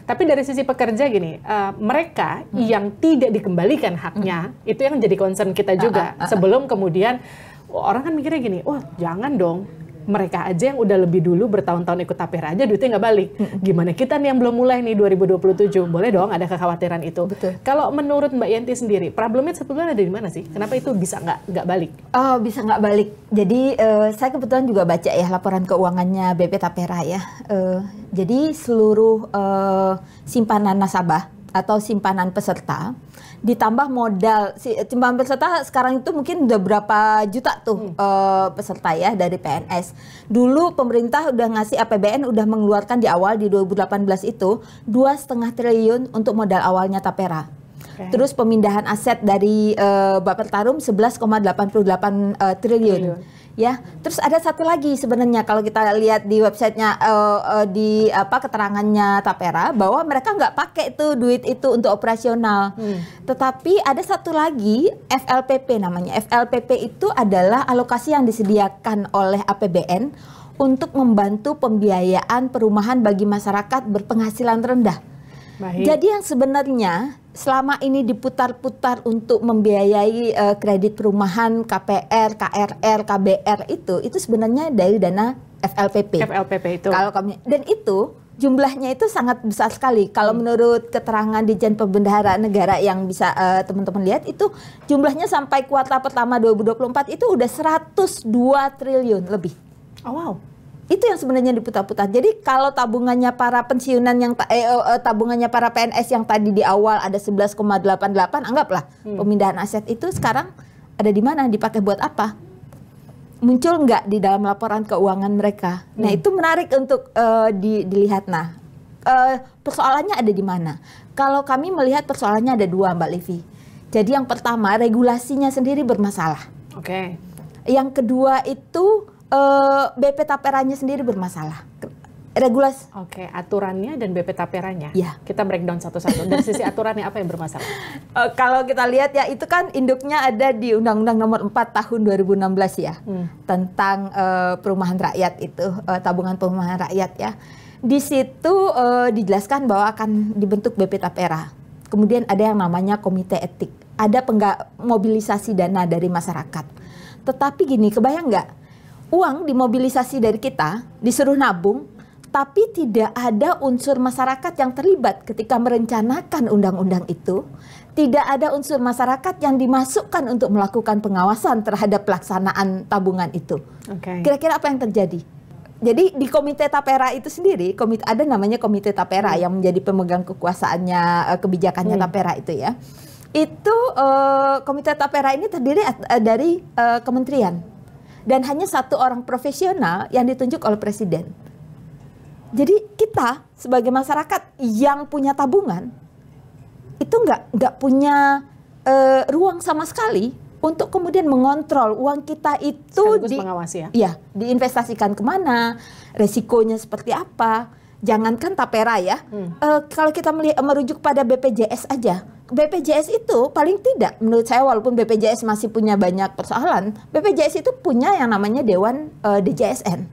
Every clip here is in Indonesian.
Tapi dari sisi pekerja gini, mereka yang tidak dikembalikan haknya, itu yang jadi concern kita juga. Sebelum kemudian orang kan mikirnya gini, wah jangan dong, mereka aja yang udah lebih dulu bertahun-tahun ikut tapera aja duitnya nggak balik. Gimana kita nih yang belum mulai nih 2027? Boleh dong ada kekhawatiran itu. Betul. Kalau menurut Mbak Yenti sendiri, problemnya sebetulnya ada di mana sih? Kenapa itu bisa nggak balik? Oh, bisa nggak balik. Jadi saya kebetulan juga baca ya laporan keuangannya BP Tapera ya. Jadi seluruh simpanan nasabah atau simpanan peserta ditambah modal simpanan peserta sekarang itu mungkin udah berapa juta tuh peserta ya dari PNS. Dulu pemerintah udah ngasih APBN udah mengeluarkan di awal di 2018 itu 2,5 triliun untuk modal awalnya Tapera. Terus pemindahan aset dari Bappertarum 11,88 triliun. Ya, terus ada satu lagi sebenarnya kalau kita lihat di websitenya di keterangannya Tapera bahwa mereka nggak pakai tuh duit itu untuk operasional. Tetapi ada satu lagi FLPP namanya. FLPP itu adalah alokasi yang disediakan oleh APBN untuk membantu pembiayaan perumahan bagi masyarakat berpenghasilan rendah. Baik. Jadi yang sebenarnya selama ini diputar-putar untuk membiayai kredit perumahan, KPR, KRR, KBR itu sebenarnya dari dana FLPP. FLPP itu. Kalau kami dan itu jumlahnya itu sangat besar sekali. Kalau menurut keterangan Ditjen Pembendaharaan Negara yang bisa teman-teman lihat itu jumlahnya sampai kuartal pertama 2024 itu udah 102 triliun lebih. Oh wow. Itu yang sebenarnya diputar-putar. Jadi kalau tabungannya para pensiunan yang tabungannya para PNS yang tadi di awal ada 11,88, anggaplah pemindahan aset itu sekarang ada di mana, dipakai buat apa? Muncul nggak di dalam laporan keuangan mereka? Nah itu menarik untuk dilihat. Nah persoalannya ada di mana? Kalau kami melihat persoalannya ada dua, Mbak Livi. Jadi yang pertama regulasinya sendiri bermasalah. Oke. Yang kedua itu BP Taperanya sendiri bermasalah. Regulasi. Oke, aturannya dan BP Taperanya. Ya. Kita breakdown satu-satu. Dari sisi aturannya apa yang bermasalah? Kalau kita lihat ya itu kan induknya ada di Undang-Undang Nomor 4 Tahun 2016 ya. Tentang perumahan rakyat itu, tabungan perumahan rakyat ya. Di situ dijelaskan bahwa akan dibentuk BP Tapera. Kemudian ada yang namanya komite etik. Ada mobilisasi dana dari masyarakat. Tetapi gini, kebayang nggak? Uang dimobilisasi dari kita, disuruh nabung, tapi tidak ada unsur masyarakat yang terlibat ketika merencanakan undang-undang itu. Tidak ada unsur masyarakat yang dimasukkan untuk melakukan pengawasan terhadap pelaksanaan tabungan itu. Kira-kira apa yang terjadi? Jadi di Komite Tapera itu sendiri, ada namanya Komite Tapera yang menjadi pemegang kekuasaannya, kebijakannya Tapera itu ya. Itu Komite Tapera ini terdiri dari kementerian. Dan hanya satu orang profesional yang ditunjuk oleh presiden. Jadi kita sebagai masyarakat yang punya tabungan itu nggak punya ruang sama sekali untuk kemudian mengontrol uang kita itu mengawasi ya? Ya, diinvestasikan kemana, resikonya seperti apa. Jangankan Tapera ya, kalau kita merujuk pada BPJS aja, BPJS itu paling tidak menurut saya walaupun BPJS masih punya banyak persoalan, BPJS itu punya yang namanya Dewan DJSN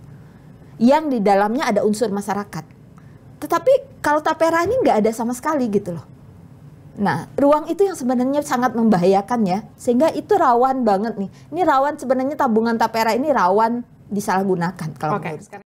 yang di dalamnya ada unsur masyarakat. Tetapi kalau Tapera ini nggak ada sama sekali gitu loh. Nah, ruang itu yang sebenarnya sangat membahayakan ya, sehingga itu rawan banget nih. Ini rawan sebenarnya tabungan Tapera ini rawan disalahgunakan kalau menurut saya.